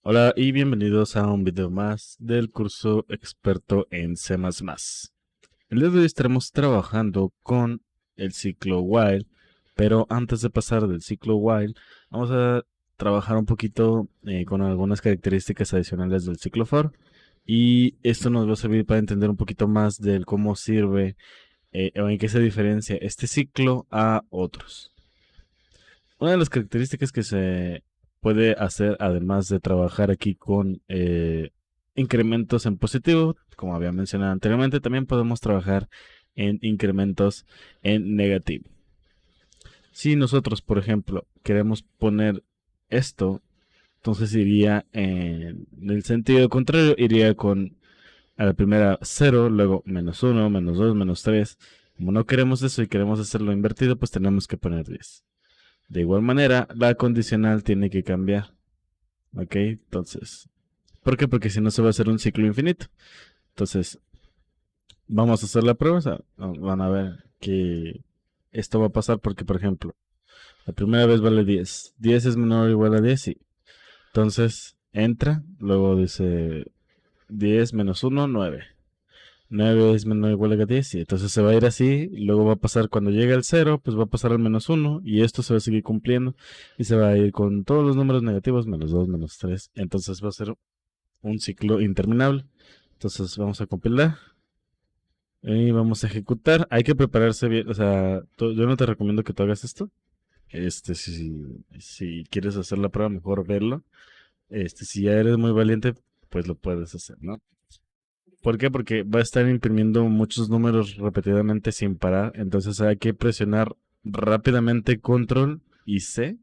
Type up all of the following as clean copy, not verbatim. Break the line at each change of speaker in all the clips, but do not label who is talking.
Hola y bienvenidos a un video más del curso experto en C++. El día de hoy estaremos trabajando con el ciclo while, pero antes de pasar del ciclo while, vamos a trabajar un poquito con algunas características adicionales del ciclo for, y esto nos va a servir para entender un poquito más del cómo sirve o en qué se diferencia este ciclo a otros. Una de las características que se puede hacer, además de trabajar aquí con incrementos en positivo, como había mencionado anteriormente, también podemos trabajar en incrementos en negativo. Si nosotros, por ejemplo, queremos poner esto, entonces iría en el sentido contrario, iría con a la primera 0, luego menos 1, menos 2, menos 3. Como no queremos eso y queremos hacerlo invertido, pues tenemos que poner 10. De igual manera, la condicional tiene que cambiar. ¿Ok? Entonces, ¿por qué? Porque si no se va a hacer un ciclo infinito. Entonces, vamos a hacer la prueba. O sea, van a ver que esto va a pasar porque, por ejemplo, la primera vez vale 10. 10 es menor o igual a 10, sí. Entonces, entra, luego dice 10 menos 1, 9. 9 es menor o igual a 10, y entonces se va a ir así, y luego va a pasar cuando llegue al 0, pues va a pasar al menos 1, y esto se va a seguir cumpliendo, y se va a ir con todos los números negativos, menos 2, menos 3, entonces va a ser un ciclo interminable. Entonces vamos a compilar, y vamos a ejecutar. Hay que prepararse bien, o sea, yo no te recomiendo que tú hagas esto. Si quieres hacer la prueba, mejor verlo. Si ya eres muy valiente, pues lo puedes hacer, ¿no? ¿Por qué? Porque va a estar imprimiendo muchos números repetidamente sin parar. Entonces hay que presionar rápidamente control y C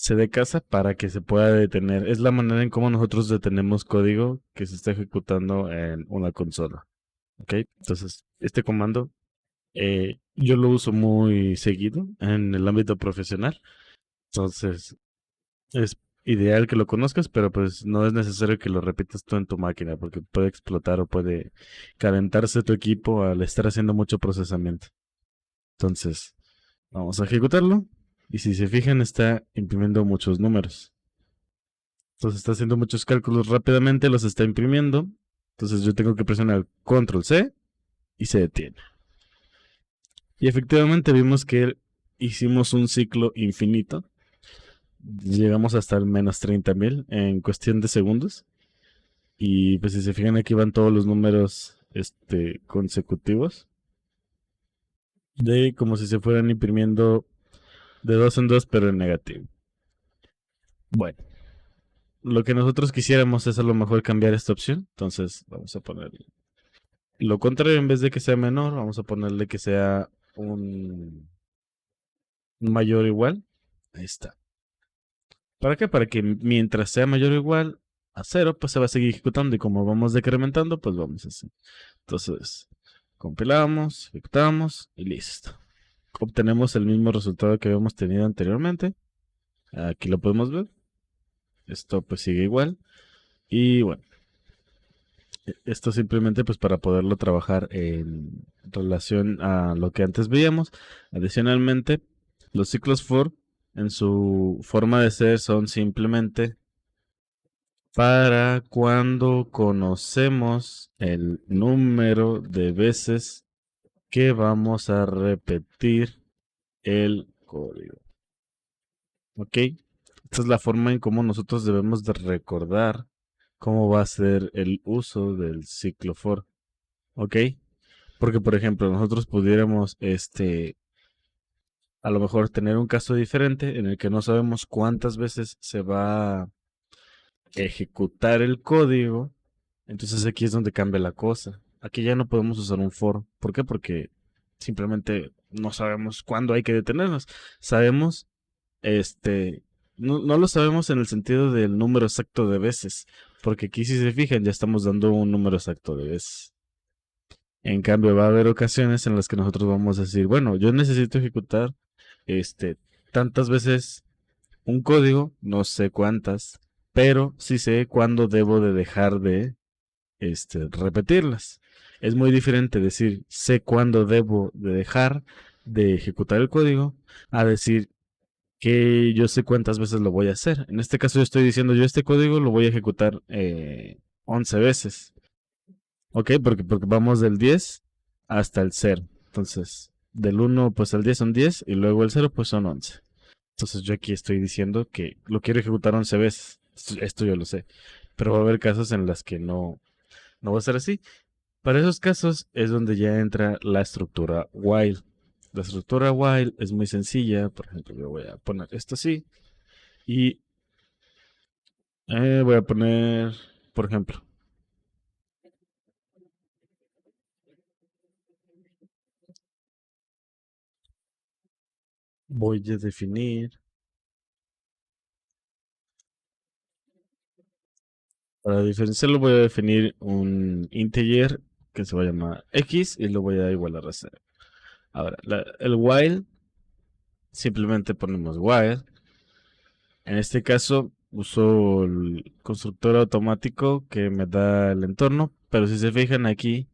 de casa para que se pueda detener. Es la manera en cómo nosotros detenemos código que se está ejecutando en una consola. ¿Ok? Entonces, este comando yo lo uso muy seguido en el ámbito profesional. Entonces, es ideal que lo conozcas, pero pues no es necesario que lo repitas tú en tu máquina porque puede explotar o puede calentarse tu equipo al estar haciendo mucho procesamiento. Entonces, vamos a ejecutarlo. Y si se fijan, está imprimiendo muchos números. Entonces está haciendo muchos cálculos rápidamente, los está imprimiendo. Entonces yo tengo que presionar Control C y se detiene. Y efectivamente vimos que hicimos un ciclo infinito. Llegamos hasta el menos 30.000 en cuestión de segundos. Y pues si se fijan aquí van todos los números consecutivos. De como si se fueran imprimiendo de dos en dos, pero en negativo. Bueno, lo que nosotros quisiéramos es a lo mejor cambiar esta opción. Entonces vamos a poner lo contrario, en vez de que sea menor, vamos a ponerle que sea un mayor o igual. Ahí está. ¿Para qué? Para que mientras sea mayor o igual a cero, pues se va a seguir ejecutando. Y como vamos decrementando, pues vamos así. Entonces, compilamos, ejecutamos y listo. Obtenemos el mismo resultado que habíamos tenido anteriormente. Aquí lo podemos ver. Esto pues sigue igual. Y bueno, esto simplemente pues para poderlo trabajar en relación a lo que antes veíamos. Adicionalmente, los ciclos for en su forma de ser son simplemente para cuando conocemos el número de veces que vamos a repetir el código. ¿Ok? Esta es la forma en cómo nosotros debemos de recordar cómo va a ser el uso del ciclo for. ¿Ok? Porque, por ejemplo, nosotros pudiéramos, a lo mejor tener un caso diferente en el que no sabemos cuántas veces se va a ejecutar el código. Entonces aquí es donde cambia la cosa. Aquí ya no podemos usar un for. ¿Por qué? Porque simplemente no sabemos cuándo hay que detenernos. Sabemos, no lo sabemos en el sentido del número exacto de veces. Porque aquí si se fijan ya estamos dando un número exacto de veces. En cambio, va a haber ocasiones en las que nosotros vamos a decir, bueno, yo necesito ejecutar este tantas veces un código, no sé cuántas, pero sí sé cuándo debo de dejar de repetirlas. Es muy diferente decir sé cuándo debo de dejar de ejecutar el código a decir que yo sé cuántas veces lo voy a hacer. En este caso yo estoy diciendo, yo este código lo voy a ejecutar 11 veces. ¿Ok? Porque vamos del 10 hasta el 0. Entonces, del 1 pues al 10 son 10 y luego el 0 pues son 11. Entonces yo aquí estoy diciendo que lo quiero ejecutar 11 veces. Esto yo lo sé. Pero va a haber casos en las que no va a ser así. Para esos casos es donde ya entra la estructura while. La estructura while es muy sencilla. Por ejemplo, yo voy a poner esto así. Y voy a poner, por ejemplo, voy a definir, para diferenciarlo voy a definir un integer que se va a llamar x y lo voy a igualar a 0. Ahora, el while, simplemente ponemos while. En este caso, uso el constructor automático que me da el entorno, pero si se fijan aquí,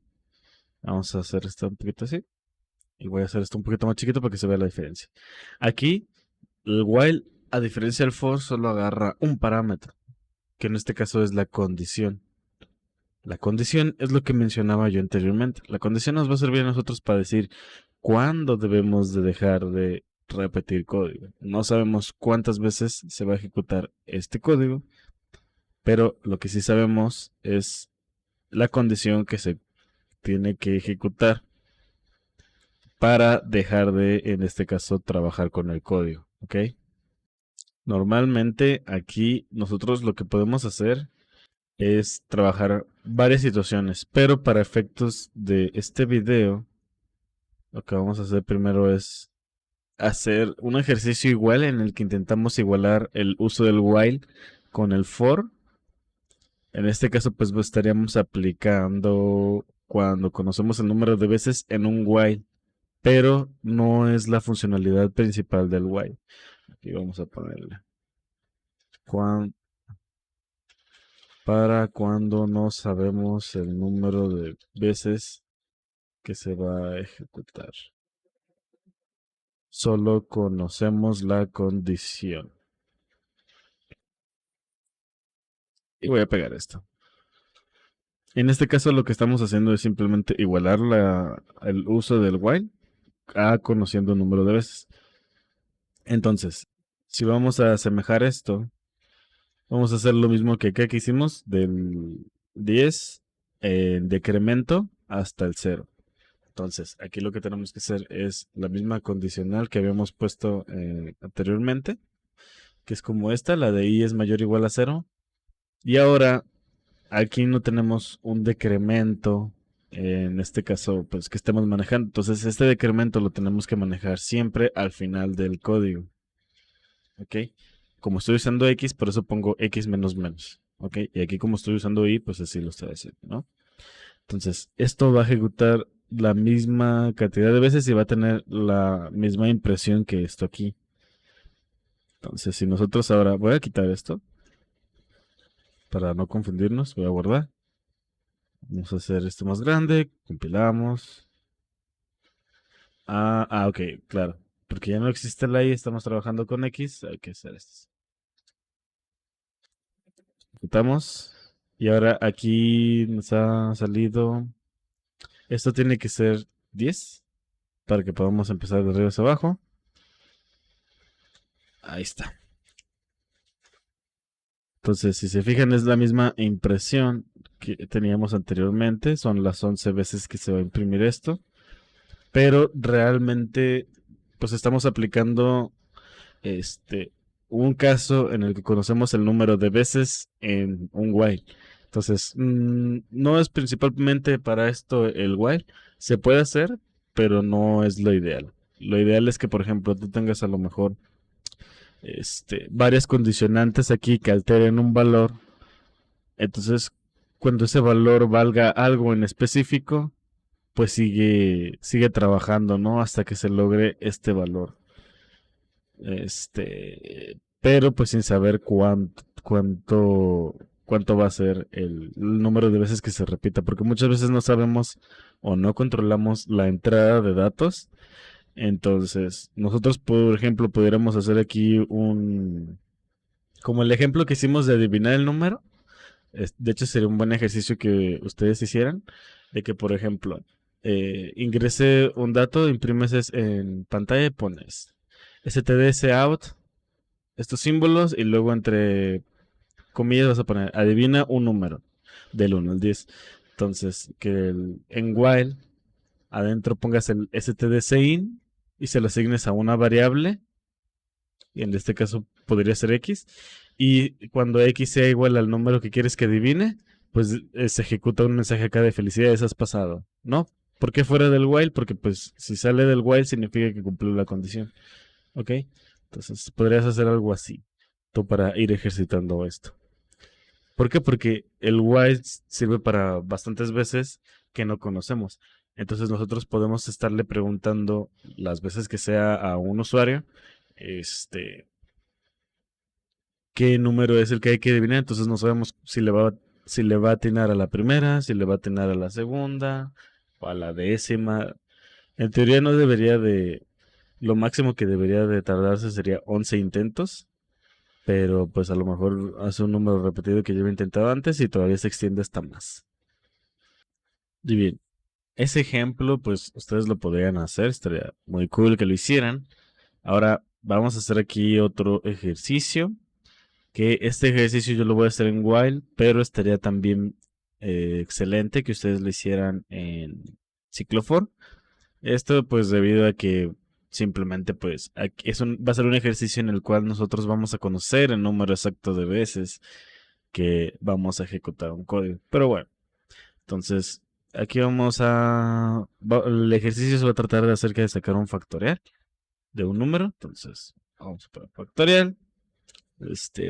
vamos a hacer esto un poquito así. Y voy a hacer esto un poquito más chiquito para que se vea la diferencia. Aquí, el while, a diferencia del for, solo agarra un parámetro, que en este caso es la condición. La condición es lo que mencionaba yo anteriormente. La condición nos va a servir a nosotros para decir cuándo debemos de dejar de repetir código. No sabemos cuántas veces se va a ejecutar este código, pero lo que sí sabemos es la condición que se tiene que ejecutar para dejar de, en este caso, trabajar con el código. ¿Ok? Normalmente aquí nosotros lo que podemos hacer es trabajar varias situaciones, pero para efectos de este video, lo que vamos a hacer primero es hacer un ejercicio igual en el que intentamos igualar el uso del while con el for. En este caso, pues estaríamos aplicando cuando conocemos el número de veces en un while, pero no es la funcionalidad principal del while. Aquí vamos a ponerle cuan- para cuando no sabemos el número de veces que se va a ejecutar. Solo conocemos la condición. Y voy a pegar esto. En este caso lo que estamos haciendo es simplemente igualar el uso del while a conociendo un número de veces. Entonces, si vamos a asemejar esto, vamos a hacer lo mismo que acá que hicimos del 10 en decremento hasta el 0. Entonces, aquí lo que tenemos que hacer es la misma condicional que habíamos puesto anteriormente, que es como esta, la de i es mayor o igual a 0. Y ahora aquí no tenemos un decremento, en este caso, pues que estemos manejando. Entonces, este decremento lo tenemos que manejar siempre al final del código. ¿Ok? Como estoy usando x, por eso pongo x menos menos. ¿Ok? Y aquí como estoy usando y, pues así lo estoy haciendo, ¿no? Entonces, esto va a ejecutar la misma cantidad de veces y va a tener la misma impresión que esto aquí. Entonces, si nosotros ahora, voy a quitar esto para no confundirnos, voy a guardar. Vamos a hacer esto más grande, compilamos. Ok, claro. Porque ya no existe la y, estamos trabajando con x, hay que hacer esto. Quitamos. Y ahora aquí nos ha salido. Esto tiene que ser 10 para que podamos empezar de arriba hacia abajo. Ahí está. Entonces, si se fijan, es la misma impresión que teníamos anteriormente. Son las 11 veces que se va a imprimir esto. Pero realmente, pues estamos aplicando este, un caso en el que conocemos el número de veces en un while. Entonces, no es principalmente para esto el while. Se puede hacer, pero no es lo ideal. Lo ideal es que, por ejemplo, tú tengas a lo mejor varias condicionantes aquí que alteren un valor. Entonces, cuando ese valor valga algo en específico, pues sigue trabajando, ¿no? Hasta que se logre este valor. Pero pues sin saber cuánto va a ser el número de veces que se repita, porque muchas veces no sabemos o no controlamos la entrada de datos Entonces, nosotros, por ejemplo, pudiéramos hacer aquí como el ejemplo que hicimos de adivinar el número. De hecho, sería un buen ejercicio que ustedes hicieran, de que, por ejemplo, ingrese un dato, imprimes en pantalla y pones stds out, estos símbolos, y luego entre comillas vas a poner adivina un número del 1 al 10. Entonces, que en while adentro pongas el stdc in y se lo asignes a una variable, y en este caso podría ser x, y cuando x sea igual al número que quieres que adivine, pues se ejecuta un mensaje acá de felicidades, has pasado, ¿no? ¿Por qué fuera del while? Porque pues si sale del while significa que cumplió la condición, ¿ok? Entonces podrías hacer algo así, tú, para ir ejercitando esto. ¿Por qué? Porque el while sirve para bastantes veces que no conocemos. Entonces nosotros podemos estarle preguntando las veces que sea a un usuario, este, qué número es el que hay que adivinar. Entonces no sabemos si le va a atinar a la primera, si le va a atinar a la segunda o a la décima. En teoría no debería de, lo máximo que debería de tardarse sería 11 intentos, pero pues a lo mejor hace un número repetido que yo he intentado antes y todavía se extiende hasta más. Y bien, ese ejemplo pues ustedes lo podrían hacer, estaría muy cool que lo hicieran. Ahora vamos a hacer aquí otro ejercicio, que este ejercicio yo lo voy a hacer en while, pero estaría también excelente que ustedes lo hicieran en ciclo for. Esto pues debido a que simplemente pues va a ser un ejercicio en el cual nosotros vamos a conocer el número exacto de veces que vamos a ejecutar un código. Pero bueno, entonces aquí el ejercicio se va a tratar de acerca de sacar un factorial de un número. Entonces vamos para factorial.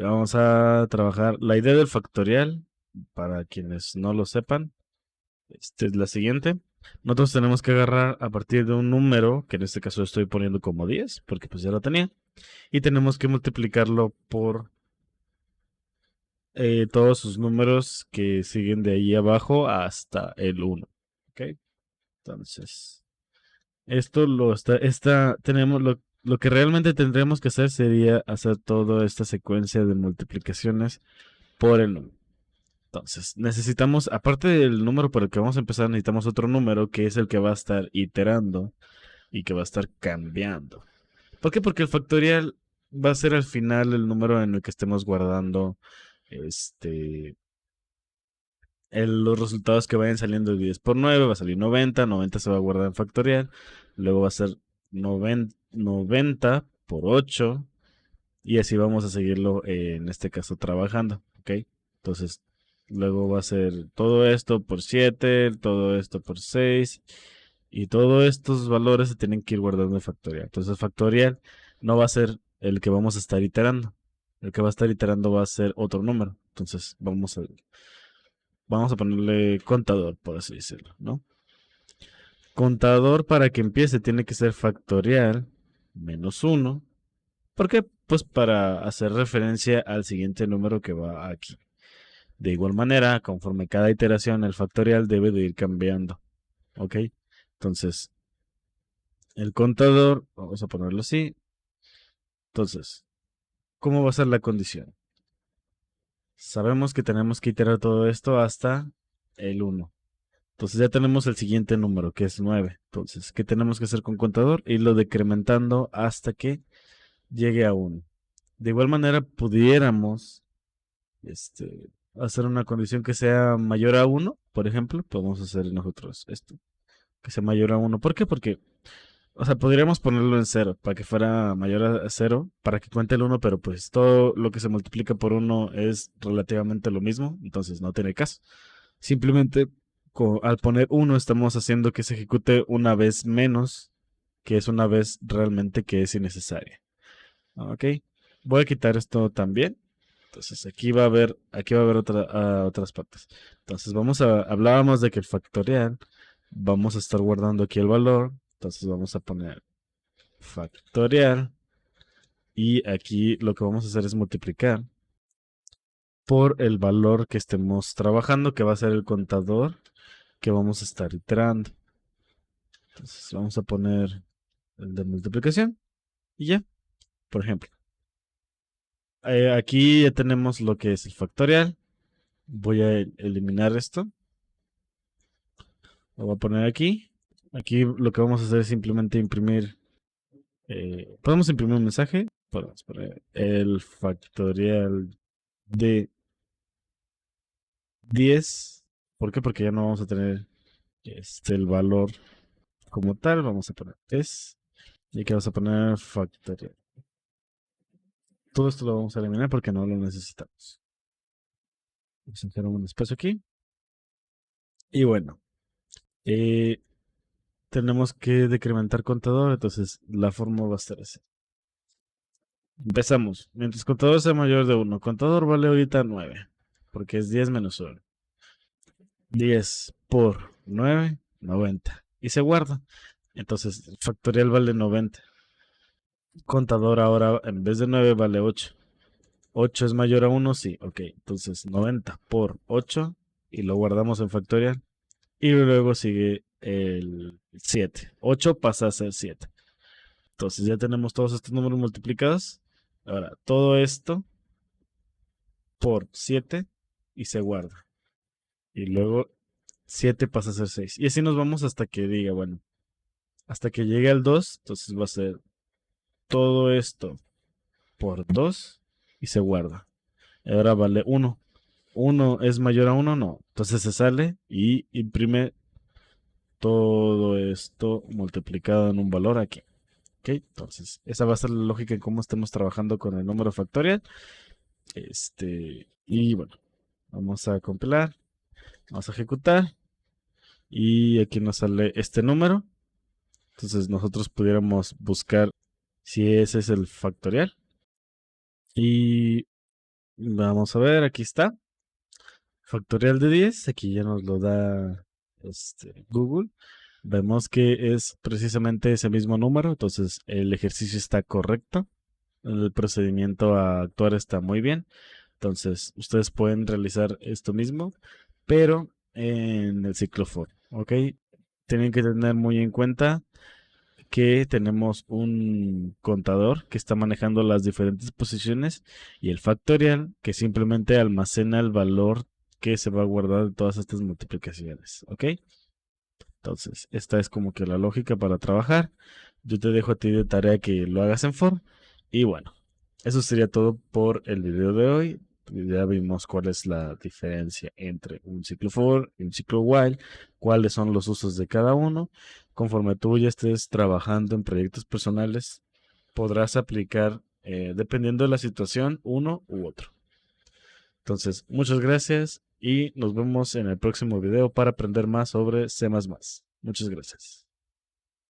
Vamos a trabajar la idea del factorial, para quienes no lo sepan. Es la siguiente. Nosotros tenemos que agarrar a partir de un número, que en este caso estoy poniendo como 10, porque pues ya lo tenía, y tenemos que multiplicarlo por todos sus números que siguen de ahí abajo hasta el 1. ¿Ok? Entonces, esto tenemos lo que realmente tendremos que hacer sería hacer toda esta secuencia de multiplicaciones por el número. Entonces, necesitamos, aparte del número por el que vamos a empezar, necesitamos otro número que es el que va a estar iterando y que va a estar cambiando. ¿Por qué? Porque el factorial va a ser al final el número en el que estemos guardando los resultados que vayan saliendo de 10 por 9, va a salir 90, 90 se va a guardar en factorial, luego va a ser 90 por 8, y así vamos a seguirlo en este caso trabajando, ¿ok? Entonces, luego va a ser todo esto por 7, todo esto por 6, y todos estos valores se tienen que ir guardando en factorial. Entonces, factorial no va a ser el que vamos a estar iterando. El que va a estar iterando va a ser otro número. Entonces, vamos a ponerle contador, por así decirlo, ¿no? Contador, para que empiece, tiene que ser factorial menos 1. ¿Por qué? Pues para hacer referencia al siguiente número que va aquí. De igual manera, conforme cada iteración, el factorial debe de ir cambiando. ¿Ok? Entonces, el contador, vamos a ponerlo así. Entonces, ¿cómo va a ser la condición? Sabemos que tenemos que iterar todo esto hasta el 1. Entonces ya tenemos el siguiente número, que es 9. Entonces, ¿qué tenemos que hacer con contador? Irlo decrementando hasta que llegue a 1. De igual manera, pudiéramos hacer una condición que sea mayor a 1, por ejemplo. Podemos hacer nosotros esto, que sea mayor a 1. ¿Por qué? Porque, o sea, podríamos ponerlo en 0 para que fuera mayor a 0, para que cuente el 1, pero pues todo lo que se multiplica por 1 es relativamente lo mismo, entonces no tiene caso. Simplemente al poner 1 estamos haciendo que se ejecute una vez menos, que es una vez realmente que es innecesaria. Ok, voy a quitar esto también. Entonces aquí va a haber otras partes. Entonces hablábamos de que el factorial, vamos a estar guardando aquí el valor. Entonces vamos a poner factorial, y aquí lo que vamos a hacer es multiplicar por el valor que estemos trabajando, que va a ser el contador que vamos a estar iterando. Entonces vamos a poner el de multiplicación, y ya, por ejemplo. Aquí ya tenemos lo que es el factorial. Voy a eliminar esto. Lo voy a poner aquí. Aquí lo que vamos a hacer es simplemente imprimir. Podemos imprimir un mensaje. Podemos poner el factorial de 10. ¿Por qué? Porque ya no vamos a tener el valor como tal. Vamos a poner 10. Y aquí vamos a poner factorial. Todo esto lo vamos a eliminar porque no lo necesitamos. Vamos a hacer un espacio aquí. Y bueno, tenemos que decrementar contador, entonces la forma va a estar así. Empezamos. Mientras contador sea mayor de 1, contador vale ahorita 9, porque es 10 menos 1. 10 por 9, 90. Y se guarda. Entonces, el factorial vale 90. Contador ahora, en vez de 9, vale 8. 8 es mayor a 1, sí. Ok, entonces 90 por 8 y lo guardamos en factorial. Y luego sigue el 7. 8 pasa a ser 7. Entonces ya tenemos todos estos números multiplicados. Ahora, todo esto por 7 y se guarda. Y luego 7 pasa a ser 6. Y así nos vamos hasta que diga, bueno, hasta que llegue al 2. Entonces va a ser todo esto por 2 y se guarda. Y ahora vale 1. 1 es mayor a 1, no. Entonces se sale y imprime todo esto multiplicado en un valor aquí. Ok, entonces esa va a ser la lógica en cómo estemos trabajando con el número factorial. Y bueno, vamos a compilar, vamos a ejecutar y aquí nos sale este número. Entonces nosotros pudiéramos buscar si ese es el factorial. Y vamos a ver, aquí está. Factorial de 10, aquí ya nos lo da Google. Vemos que es precisamente ese mismo número, entonces el ejercicio está correcto. El procedimiento a actuar está muy bien. Entonces, ustedes pueden realizar esto mismo, pero en el ciclo for, ¿ok? Tienen que tener muy en cuenta que tenemos un contador que está manejando las diferentes posiciones y el factorial que simplemente almacena el valor que se va a guardar de todas estas multiplicaciones, ¿ok? Entonces, esta es como que la lógica para trabajar. Yo te dejo a ti de tarea que lo hagas en for. Y bueno, eso sería todo por el video de hoy. Ya vimos cuál es la diferencia entre un ciclo for y un ciclo while, cuáles son los usos de cada uno. Conforme tú ya estés trabajando en proyectos personales, podrás aplicar, dependiendo de la situación, uno u otro. Entonces, muchas gracias y nos vemos en el próximo video para aprender más sobre C++. Muchas gracias.